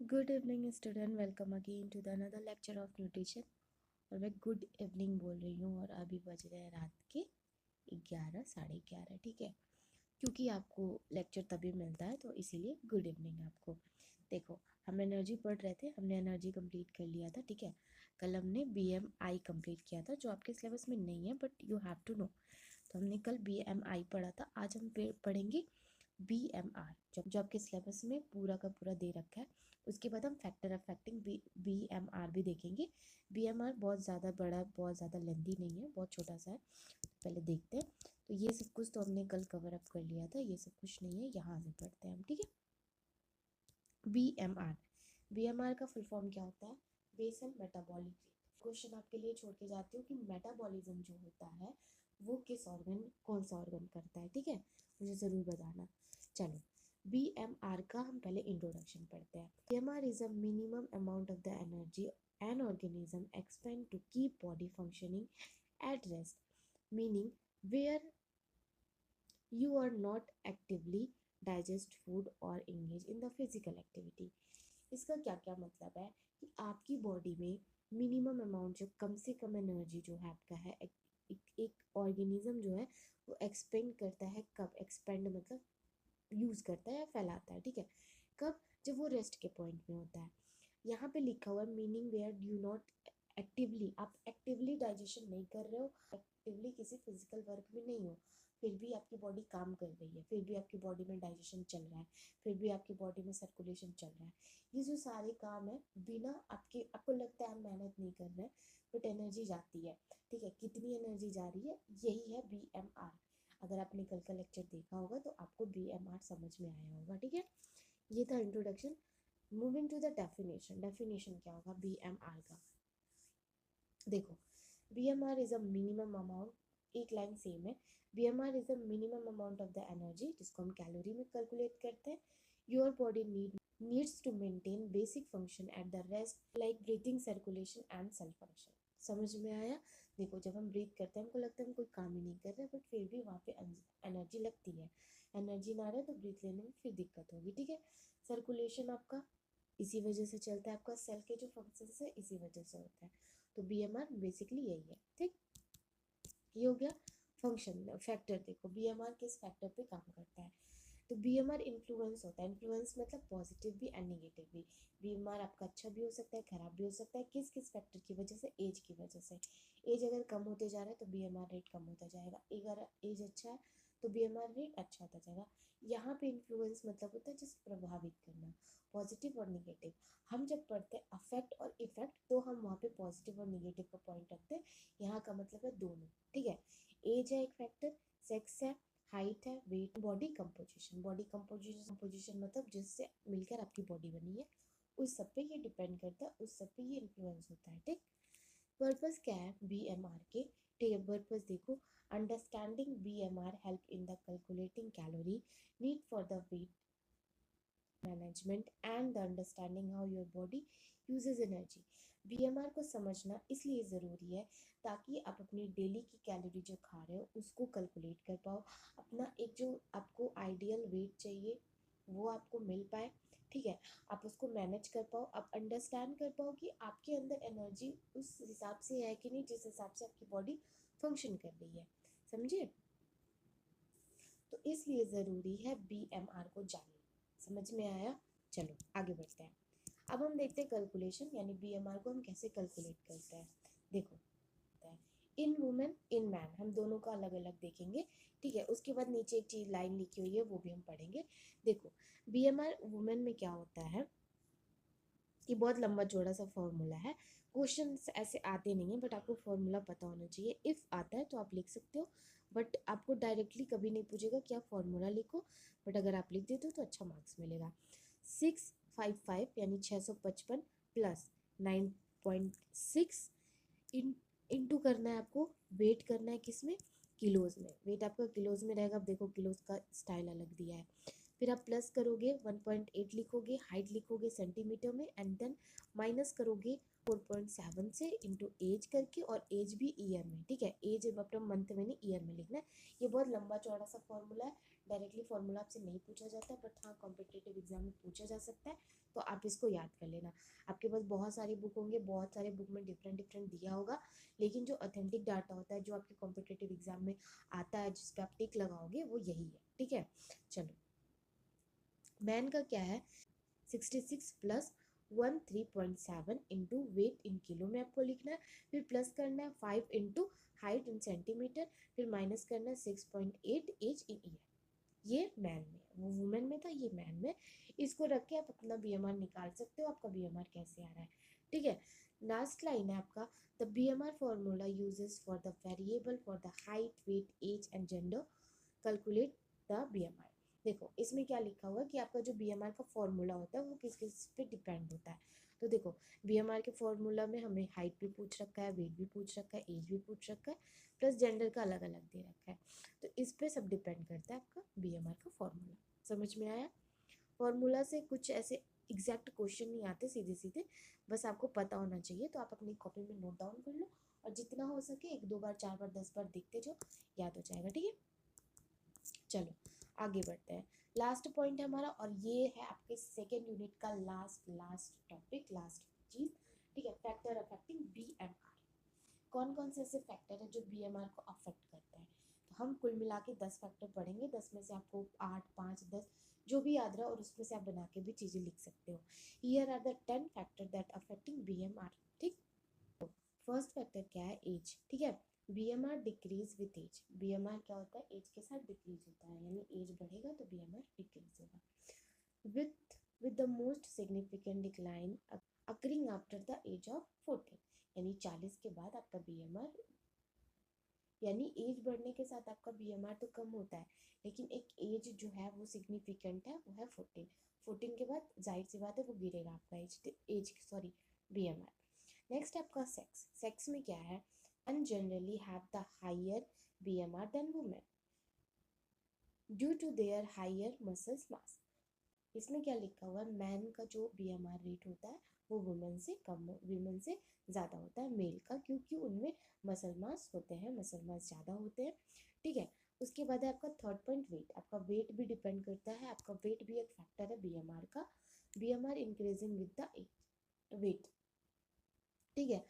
Good evening student, welcome again to the another lecture of nutrition. और मैं good evening बोल रही हूँ और अभी बज रहे हैं रात के 11, साढ़े 11। ठीक है, क्योंकि आपको लेक्चर तभी मिलता है तो इसीलिए गुड इवनिंग आपको। देखो, हम एनर्जी पढ़ रहे थे, हमने एनर्जी कंप्लीट कर लिया था। ठीक है, कल हमने BMI कंप्लीट किया था जो आपके सिलेबस में नहीं है, but you have to know. तो हमने कल BMI पढ़ा था, आज हम पढ़ेंगे BMR जो आपके सिलेबस में पूरा का पूरा दे रखा है। उसके बाद हम फैक्टर अफेक्टिंग BMR भी देखेंगे। BMR बहुत ज़्यादा बड़ा, बहुत ज़्यादा लेंथी नहीं है, बहुत छोटा सा है। पहले देखते हैं। तो ये सब कुछ तो हमने कल कवर अप कर लिया था, ये सब कुछ नहीं है, यहाँ से पढ़ते हैं हम। ठीक है, BMR का फुल फॉर्म क्या होता है? Basal metabolic rate. क्वेश्चन आपके लिए छोड़ के जाती हूँ कि मेटाबॉलिज्म जो होता है वो किस ऑर्गन, कौन सा ऑर्गन करता है। ठीक है, मुझे ज़रूर बताना। चलो, BMR का हम पहले इंट्रोडक्शन पढ़ते हैं। BMR is a minimum amount of the energy an organism expend to keep body functioning at rest, meaning where you are not actively digest food or engage in the physical activity। इसका क्या क्या मतलब है कि आपकी body में minimum amount, जो कम से कम एनर्जी जो है आपका है, एक ऑर्गेनिज्म जो है वो एक्सपेंड करता है। कब एक्सपेंड मतलब यूज़ करता है या फैलाता है। ठीक है, कब? जब वो रेस्ट के पॉइंट में होता है। यहाँ पे लिखा हुआ है meaning where you not actively, आप एक्टिवली डाइजेशन नहीं कर रहे हो, एक्टिवली किसी फिजिकल वर्क में नहीं हो, फिर भी आपकी बॉडी काम कर रही है, फिर भी आपकी बॉडी में डाइजेशन चल रहा है, फिर भी आपकी बॉडी में सर्कुलेशन चल रहा है। ये जो सारे काम है बिना आपको लगता है हम मेहनत नहीं कर रहे हैं, बट एनर्जी जाती है। ठीक है, कितनी एनर्जी जा रही है, यही है BMR। अगर आपने कल का लेक्चर देखा होगा तो आपको BMR समझ में आया होगा। ठीक है, ये था introduction. Moving to the definition. Definition क्या होगा BMR का? देखो, BMR is a minimum amount, एक लाइन सेम है। BMR is a minimum amount of the energy, जिसको हम कैलोरी में कैलकुलेट करते हैं, your body needs to maintain basic function at the rest like breathing, circulation and cell function. समझ में आया? देखो, जब हम ब्रीथ करते हैं हमको लगता है हम कोई काम ही नहीं कर रहे, बट फिर भी वहाँ पे एनर्जी लगती है। एनर्जी ना रहे तो ब्रीथ लेने में फिर दिक्कत होगी। ठीक है, सर्कुलेशन आपका इसी वजह से चलता है, आपका सेल के जो फंक्शन है इसी वजह से होता है। तो BMR बेसिकली यही है। ठीक, ये हो गया फंक्शन। फैक्टर देखो, BMR किस फैक्टर पे काम करता है? तो BMR इन्फ्लुएंस होता है। इन्फ्लुएंस मतलब पॉजिटिव भी एंड नेगेटिव भी। BMR आपका अच्छा भी हो सकता है, खराब भी हो सकता है। किस किस फैक्टर की वजह से? एज की वजह से। एज अगर कम होते जा रहा है तो BMR रेट कम होता जाएगा, अगर एज अच्छा है तो BMR रेट अच्छा होता जाएगा। यहाँ पे इन्फ्लुएंस मतलब होता है जिस प्रभावित करना, पॉजिटिव और निगेटिव। हम जब पढ़ते हैं अफेक्ट और इफेक्ट तो हम वहाँ पे पॉजिटिव और निगेटिव का पॉइंट रखते हैं। यहाँ का मतलब है दोनों। ठीक है, एज है एक फैक्टर, सेक्स है, हाइट है, weight, body composition. Body composition मतलब जिससे मिलकर आपकी बॉडी बनी है, उस सब पे ये डिपेंड करता है, उस सब पे ये इन्फ्लुएंस होता है। ठीक, पर्पस क्या है BMR के? पर्पस देखो, understanding BMR help in the calculating calorie need for the weight management and the understanding how your body uses energy. BMR को समझना इसलिए ज़रूरी है ताकि आप अपनी डेली की कैलोरी जो खा रहे हो उसको कैलकुलेट कर पाओ, अपना एक जो आपको आइडियल वेट चाहिए वो आपको मिल पाए। ठीक है, आप उसको मैनेज कर पाओ, आप अंडरस्टैंड कर पाओ कि आपके अंदर एनर्जी उस हिसाब से है कि नहीं जिस हिसाब से आपकी बॉडी फंक्शन कर रही है। समझे? तो इसलिए ज़रूरी है BMR को जानना। समझ में आया? चलो आगे बढ़ते हैं। अब हम देखते हैं कैलकुलेशन, यानी BMR को हम कैसे कैलकुलेट करते हैं। देखो, इन वुमेन इन मैन, हम दोनों का अलग अलग देखेंगे। ठीक है, उसके बाद नीचे एक चीज लाइन लिखी हुई है वो भी हम पढ़ेंगे। देखो, BMR वुमेन में क्या होता है, ये बहुत लंबा चौड़ा सा फॉर्मूला है। क्वेश्चन ऐसे आते नहीं है, बट आपको फॉर्मूला पता होना चाहिए। इफ़ आता है तो आप लिख सकते हो, बट आपको डायरेक्टली कभी नहीं पूछेगा कि आप फॉर्मूला लिखो, बट अगर आप लिख देते हो तो अच्छा मार्क्स मिलेगा। 655 यानी 655 प्लस 9.6 इंटू करना है आपको, वेट करना है किस में? किलोज़ में। वेट आपका किलोज़ में रहेगा। अब देखो किलोज़ का स्टाइल अलग दिया है। फिर आप प्लस करोगे 1.8 लिखोगे, हाइट लिखोगे सेंटीमीटर में, एंड देन माइनस करोगे 4.7 से इंटू एज करके, और एज भी ईयर में। ठीक है, एज अपना मंथ में नहीं ईयर में लिखना है। ये बहुत लंबा चौड़ा सा फॉर्मूला है, डायरेक्टली फॉर्मूला आपसे नहीं पूछा जाता, बट हाँ कॉम्पिटिटिव एग्जाम में पूछा जा सकता है, तो आप इसको याद कर लेना। आपके पास बहुत सारी बुक होंगे, बहुत सारे बुक में डिफरेंट डिफरेंट दिया होगा, लेकिन जो ऑथेंटिक डाटा होता है, जो आपके कॉम्पिटिटिव एग्जाम में आता है, जिस पे आप टिक लगाओगे, वो यही है। ठीक है, चलो मैन का क्या है, 66 plus 13.7 into weight in kilo में आपको लिखना है, फिर प्लस करना है 5 इंटू हाइट इन सेंटीमीटर, फिर माइनस करना है 6.8 एज इन ईयर। ये मैन में, वो वुमेन में था, ये मैन में। इसको रख के आप अपना बीएमआर निकाल सकते हो, आपका बीएमआर कैसे आ रहा है। ठीक है, लास्ट लाइन है आपका, the BMR formula uses for the variable for the height weight age and gender calculate the BMR. देखो इसमें क्या लिखा हुआ है कि आपका जो बीएमआर का फॉर्मूला होता है वो किस किस पे डिपेंड होता है। तो देखो बीएमआर के फॉर्मूला में हमें हाइट भी पूछ रखा है, वेट भी पूछ रखा है, एज भी पूछ रखा है, प्लस जेंडर का अलग अलग दे रखा है। तो इस पे सब डिपेंड करता है आपका बीएमआर का फॉर्मूला। समझ में आया? फॉर्मूला से कुछ ऐसे एग्जैक्ट क्वेश्चन नहीं आते सीधे सीधे, बस आपको पता होना चाहिए। तो आप अपनी कॉपी में नोट डाउन कर लो, और जितना हो सके 1-2 बार 4 बार 10 बार देखते जाओ, याद हो जाएगा। ठीक है, चलो आगे बढ़ते हैं। लास्ट पॉइंट है हमारा, और ये है आपके सेकेंड यूनिट का लास्ट टॉपिक, लास्ट चीज। ठीक है, फैक्टर अफेक्टिंग बीएमआर। कौन कौन से ऐसे फैक्टर है जो बीएमआर को अफेक्ट करते हैं? तो हम कुल मिला के 10 फैक्टर पढ़ेंगे, 10 में से आपको 8, 5, 10 जो भी याद रहा, और उसमें से आप बना के भी चीज़ें लिख सकते हो। Here are the 10 factor that affecting BMR. ठीक, फर्स्ट फैक्टर क्या है, एज। ठीक है, BMR decrease with age. BMR क्या होता है, एज के साथ डिक्रीज होता है, यानी एज बढ़ेगा तो बीएमआर डिक्रीज होगा। With the most significant decline occurring after the age of 14, यानी 40 के बाद आपका बीएमआर, यानी एज बढ़ने के साथ आपका बीएमआर तो कम होता है, लेकिन एक एज जो है वो सिग्निफिकेंट है, वो है 14। 14 के बाद जाहिर सी बात है वो गिरेगा आपका एज सॉरी बीएमआर। नेक्स्ट आपका सेक्स। सेक्स में क्या है, men generally have the higher BMR than women due to their higher muscle mass। इसमें क्या लिखा हुआ है, मैन का जो बीएमआर रेट होता है वो वुमेन से कम, वुमेन से ज़्यादा होता है मेल का, क्योंकि उनमें मसल मास होते हैं, मसल मास ज़्यादा होते हैं। ठीक है, उसके बाद है आपका थर्ड पॉइंट, वेट। आपका वेट भी डिपेंड करता है, आपका वेट भी एक फैक्टर है बीएमआर का। BMR increasing with the weight. ठीक है,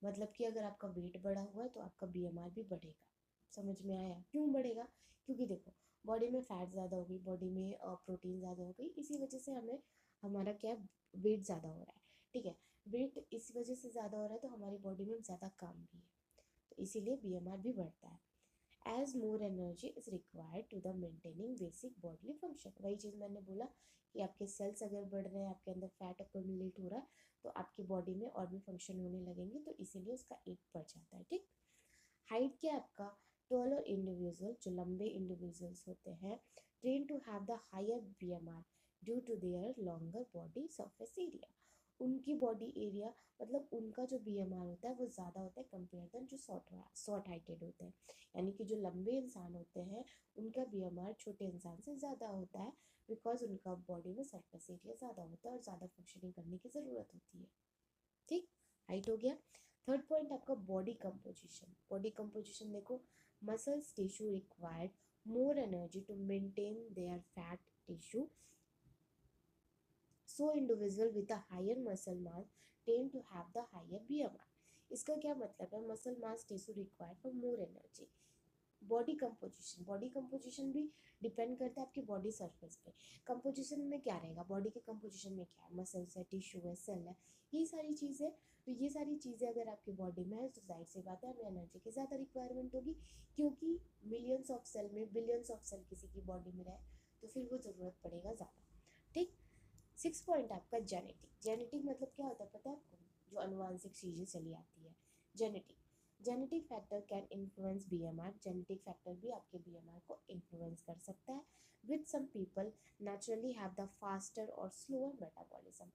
मतलब कि अगर आपका वेट बढ़ा हुआ है तो आपका बीएमआर भी बढ़ेगा। समझ में आया? क्यों बढ़ेगा? क्योंकि देखो बॉडी में फैट ज़्यादा हो गई, बॉडी में प्रोटीन ज़्यादा हो गई, इसी वजह से हमें हमारा क्या वेट ज़्यादा हो रहा है। ठीक है, वेट इस वजह से ज़्यादा हो रहा है तो हमारी बॉडी में ज़्यादा काम भी है, तो इसीलिए बीएमआर भी बढ़ता है। As more energy is required to the maintaining basic body function. वही चीज़ मैंने बोला कि आपके सेल्स अगर बढ़ रहे हैं, आपके अंदर फैट अकोमुलेट हो रहा है, तो आपकी बॉडी में और भी फंक्शन होने लगेंगे, तो इसीलिए उसका एज बढ़ जाता है। ठीक, हाइट क्या आपका, टॉलर इंडिविजुअल, जो लंबे इंडिविजुअल्स होते हैं, ट्रेन to have the higher BMR due to their longer body surface area. उनकी बॉडी एरिया मतलब उनका जो बीएमआर होता है वो ज़्यादा होता है कंपेयर देन जो शॉर्ट हाइटेड होते हैं। यानी कि जो लंबे इंसान होते हैं उनका बीएमआर छोटे इंसान से ज़्यादा होता है, बिकॉज उनका बॉडी में सरफेस एरिया ज़्यादा होता है और ज़्यादा फंक्शनिंग करने की ज़रूरत होती है। ठीक, हाइट हो गया। थर्ड पॉइंट आपका बॉडी कंपोजिशन। बॉडी कंपोजिशन देखो, muscles tissue required more energy to maintain their fat tissue, so individual with a higher muscle mass tend to have the higher BMR. इसका क्या मतलब है, muscle mass tissue required for more energy. Body composition, body composition भी depend करता है आपकी body surface पे। Composition में क्या रहेगा, बॉडी के कंपोजिशन में क्या है, मसल्स है, टिश्यू है, सेल है, ये सारी चीज़ें। तो ये सारी चीज़ें अगर आपकी बॉडी में है तो जाहिर सी बात है हमें एनर्जी की ज़्यादा रिक्वायरमेंट होगी, क्योंकि मिलियंस ऑफ सेल में बिलियंस ऑफ सेल किसी की बॉडी में रहे तो फिर वो ज़रूरत पड़ेगा ज़्यादा। ठीक, 6 पॉइंट आपका जेनेटिक। जेनेटिक मतलब क्या होता है पता है आपको, जो अनुवांशिक चीज़ें चली आती है, genetic. Genetic factor can influence BMR. Genetic factor भी आपके बीएमआर को इन्फ्लुएंस कर सकता है। With some people naturally have the faster और स्लोअर मेटाबॉलिज्म।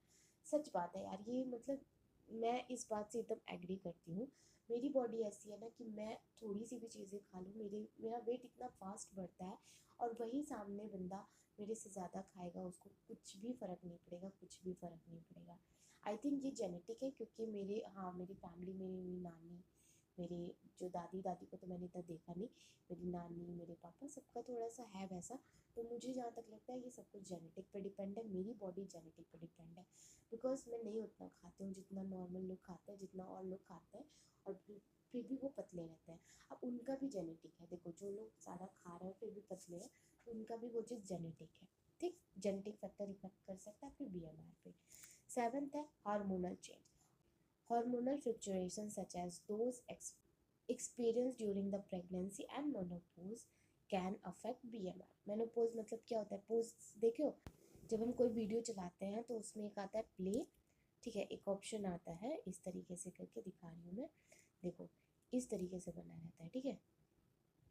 सच बात है यार, ये मतलब मैं इस बात से एकदम एग्री करती हूँ। मेरी बॉडी ऐसी है ना कि मैं थोड़ी सी भी चीज़ें खा लूँ, मेरा वेट इतना फास्ट बढ़ता है, और वही सामने बंदा मेरे से ज़्यादा खाएगा, उसको कुछ भी फ़र्क नहीं पड़ेगा, कुछ भी फ़र्क नहीं पड़ेगा। आई थिंक ये जेनेटिक है, क्योंकि मेरी फैमिली, मेरी नानी, मेरे जो दादी दादी को तो मैंने इतना देखा नहीं, मेरी नानी मेरे पापा सबका थोड़ा सा है वैसा। तो मुझे जहाँ तक लगता है ये सब कुछ जेनेटिक पे डिपेंड है, मेरी बॉडी जेनेटिक पे डिपेंड है, बिकॉज मैं नहीं उतना खाती हूँ जितना नॉर्मल लोग खाते हैं, जितना और लोग खाते हैं, और फिर भी वो पतले रहते हैं। अब उनका भी जेनेटिक है, देखो जो लोग ज़्यादा खा रहे हैं फिर भी पतले हैं, तो उनका भी वो चीज़ जेनेटिक है, ठीक। जेनेटिक फैक्टर इफेक्ट कर सकता है फिर BMR पे। सेवन्थ है hormonal change. Hormonal fluctuations such as those experienced during the pregnancy and menopause can affect BMR. Menopause मतलब क्या होता है? पोज देखो, जब हम कोई वीडियो चलाते हैं तो उसमें एक आता है प्ले, ठीक है, एक ऑप्शन आता है इस तरीके से करके दिखा रही हूँ मैं, देखो इस तरीके से बना रहता है, ठीक है,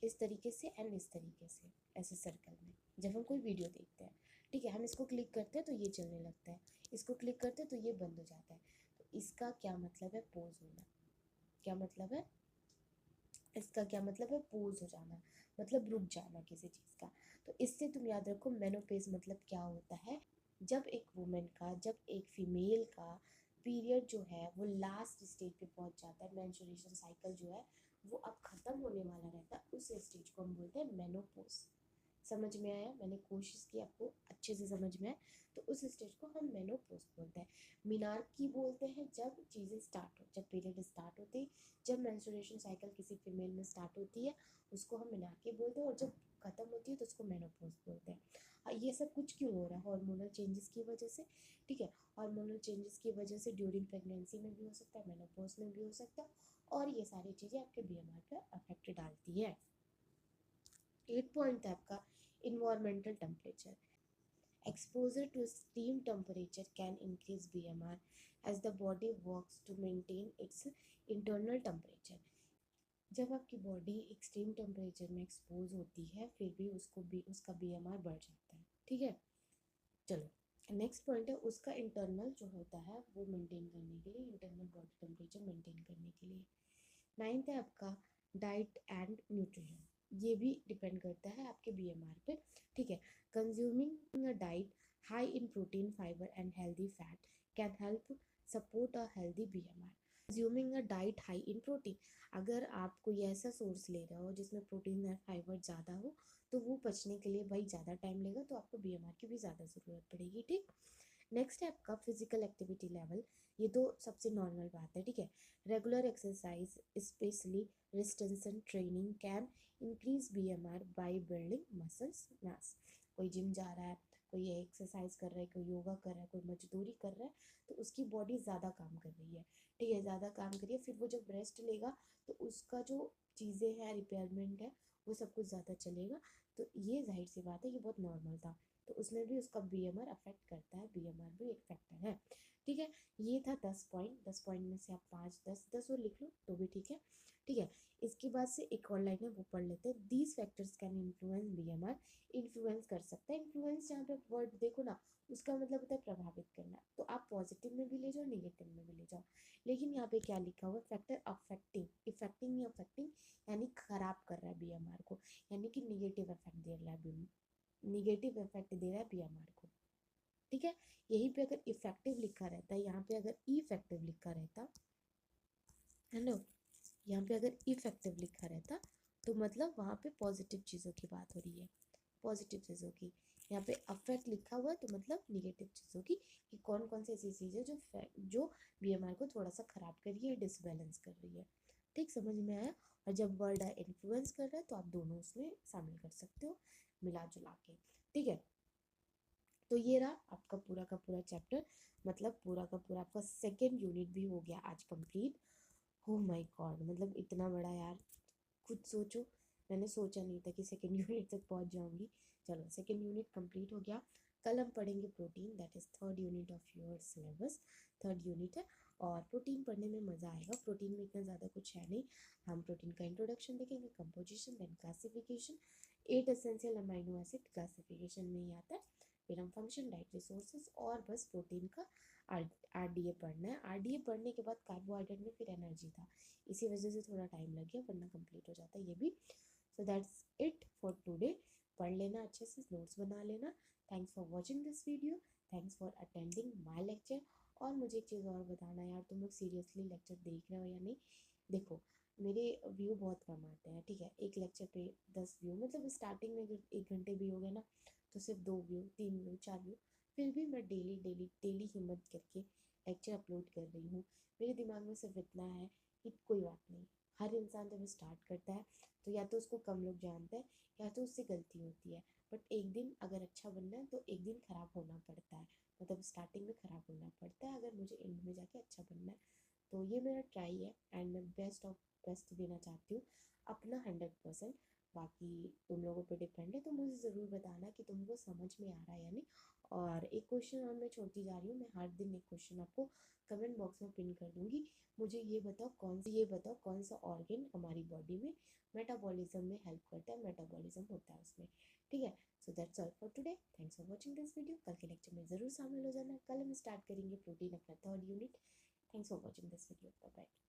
इस तरीके से एंड इस तरीके से ऐसे सर्कल में, जब हम कोई वीडियो देखते हैं, ठीक है, हम इसको क्लिक करते हैं तो ये चलने लगता है, इसको क्लिक करते हैं तो ये बंद हो जाता है। तो इसका क्या मतलब है? पोज होना। क्या मतलब है इसका? क्या मतलब है? पोज हो जाना, मतलब रुक जाना किसी चीज़ का। तो इससे तुम याद रखो मेनोपेज मतलब क्या होता है, जब एक वुमेन का, जब एक फीमेल का पीरियड जो है वो लास्ट स्टेज पे पहुंच जाता है, मेंस्ट्रुएशन साइकिल जो है वो अब ख़त्म होने वाला रहता है, उस स्टेज को हम बोलते हैं मेनोपोज। समझ में आया? मैंने कोशिश की आपको अच्छे से समझ में आए। तो उस स्टेज को हम मेनोपोज बोलते हैं। मिनार्की बोलते हैं जब चीज़ें स्टार्ट हो, जब पीरियड स्टार्ट होती है, जब मेंस्ट्रुएशन साइकिल किसी फीमेल में स्टार्ट होती है उसको हम मिनार्की बोलते हैं, और जब खत्म होती है तो उसको मेनोपोज बोलते हैं। ये सब कुछ क्यों हो रहा है? हार्मोनल चेंजेस की वजह से, ठीक है। हार्मोनल चेंजेस की वजह से ड्यूरिंग प्रेगनेंसी में भी हो सकता है, मेनोपोज में भी हो सकता है, और ये सारी चीज़ें आपके BMR पर अफेक्ट डालती है। 8 पॉइंट है आपका environmental temperature. Exposure to extreme temperature can increase BMR as the body works to maintain its internal temperature. जब आपकी बॉडी एक्सट्रीम टेम्परेचर में एक्सपोज होती है फिर भी उसका BMR बढ़ जाता है, ठीक है। चलो नेक्स्ट पॉइंट है उसका इंटरनल जो होता है वो मेंटेन करने के लिए, इंटरनल बॉडी टेम्परेचर मेंटेन करने के लिए। नाइन्थ है आपका डाइट एंड न्यूट्रिशन, ये भी डिपेंड करता है आपके BMR पे, ठीक है। Consuming a diet high in protein fibre and healthy fat can help support a healthy BMR। Consuming a diet high in protein, अगर आप कोई ऐसा सोर्स ले रहे हो जिसमें प्रोटीन और फाइबर ज़्यादा हो तो वो पचने के लिए भाई ज़्यादा टाइम लेगा, तो आपको BMR की भी ज़्यादा ज़रूरत पड़ेगी, ठीक। नेक्स्ट है आपका फिजिकल एक्टिविटी लेवल, ये तो सबसे नॉर्मल बात है, ठीक है। Regular exercise specially resistance training can increase BMR by building muscles mass. कोई जिम जा रहा है, कोई एक्सरसाइज कर रहा है, कोई योगा कर रहा है, कोई मजदूरी कर रहा है, तो उसकी बॉडी ज़्यादा काम कर रही है, ठीक है, ज़्यादा काम कर रही है, फिर वो जब रेस्ट लेगा तो उसका जो चीज़ें हैं रिपेयरमेंट है वो सब कुछ ज़्यादा चलेगा। तो ये जाहिर सी बात है, ये बहुत नॉर्मल था, तो उसमें भी उसका BMR अफेक्ट करता है, BMR भी एक फैक्टर है, ठीक है। ये था 10 पॉइंट, 10 पॉइंट में से आप 5 10 10 और लिख लो तो भी ठीक है, ठीक है। इसके बाद से एक और लाइन है वो पढ़ लेते हैं। These factors can influence BMR, influence कर सकता है। इन्फ्लुएंस जहाँ पे वर्ड देखो ना उसका मतलब होता है प्रभावित करना, तो आप पॉजिटिव में भी ले जाओ नेगेटिव में भी ले जाओ, लेकिन यहाँ पे क्या लिखा हुआ है? फैक्टर अफेक्टिंग, इफेक्टिंग या अफेक्टिंग यानी खराब कर रहा है BMR को, यानी कि निगेटिव इफेक्ट दे रहा है, निगेटिव इफेक्ट दे रहा है BMR को, ठीक है। यहीं पे अगर इफेक्टिव लिखा रहता है, यहाँ पे अगर इफेक्टिव लिखा रहता, हेलो, यहाँ पे अगर इफेक्टिव लिखा रहता तो मतलब वहाँ पे पॉजिटिव चीज़ों की बात हो रही है, पॉजिटिव चीज़ों की। यहाँ पे अफेक्ट लिखा हुआ है तो मतलब निगेटिव चीज़ों की, कि कौन कौन सी ऐसी चीज़ें जो BMR को थोड़ा सा ख़राब कर रही है, डिसबैलेंस कर रही है, ठीक, समझ में आया। और जब वर्ड है इन्फ्लुएंस कर रहा है तो आप दोनों उसमें शामिल कर सकते हो मिला जुला के, ठीक है। तो ये रहा आपका पूरा का पूरा चैप्टर, मतलब पूरा का पूरा आपका सेकेंड यूनिट भी हो गया आज कंप्लीट। हो माय गॉड, मतलब इतना बड़ा यार, खुद सोचो, मैंने सोचा नहीं था कि सेकेंड यूनिट तक पहुंच जाऊंगी। चलो सेकेंड यूनिट कंप्लीट हो गया। कल हम पढ़ेंगे protein, that is third unit of your syllabus, third unit है। और प्रोटीन पढ़ने में मज़ा आएगा, प्रोटीन में इतना ज़्यादा कुछ है नहीं। हम प्रोटीन का इंट्रोडक्शन देखेंगे, composition, then classification, 8 essential amino acid classification में ही आता है, फिर हम फंक्शन, डाइट, रिसोर्सेज, और बस प्रोटीन का RDA पढ़ना है। RDA पढ़ने के बाद कार्बोहाइड्रेट में फिर एनर्जी था, इसी वजह से थोड़ा टाइम लग गया, वरना कंप्लीट हो जाता है ये भी। So that's it for today. पढ़ लेना अच्छे से, नोट्स बना लेना। Thanks for watching this video, thanks for attending my lecture. और मुझे एक चीज़ और बताना यार, तुम लोग सीरियसली लेक्चर देख रहे हो या नहीं? देखो, मेरे व्यू बहुत कम आते हैं, ठीक है, एक लेक्चर पे 10 व्यू, मतलब स्टार्टिंग में अगर 1 घंटे भी हो गए ना तो सिर्फ 2 व्यू, 3 व्यू, 4 व्यू। फिर भी मैं डेली डेली डेली हिम्मत करके लेक्चर अपलोड कर रही हूँ। मेरे दिमाग में सिर्फ इतना है कि कोई बात नहीं, हर इंसान जब स्टार्ट करता है तो या तो उसको कम लोग जानते हैं या तो उससे गलती होती है, बट एक दिन अगर अच्छा बनना है तो एक दिन ख़राब होना पड़ता है, मतलब स्टार्टिंग में ख़राब होना पड़ता है अगर मुझे एंड में जाके अच्छा बनना है। तो ये मेरा ट्राई है एंड मैं बेस्ट ऑफ बेस्ट देना चाहती हूँ, अपना 100%। बाकी तुम लोगों पे डिपेंड है, तो मुझे ज़रूर बताना कि तुमको समझ में आ रहा है या नहीं। और एक क्वेश्चन और मैं छोड़ती जा रही हूँ, मैं हर दिन एक क्वेश्चन आपको कमेंट बॉक्स में पिन कर दूंगी। मुझे ये बताओ कौन सा ऑर्गन हमारी बॉडी में मेटाबॉलिज्म में हेल्प करता है, मेटाबॉलिज्म होता है उसमें, ठीक है। So that's all for today, thanks for watching this video. कल के लेक्चर में ज़रूर शामिल हो जाना, कल हम स्टार्ट करेंगे प्रोटीन अपना 3rd unit. Thanks for watching this video. Bye bye.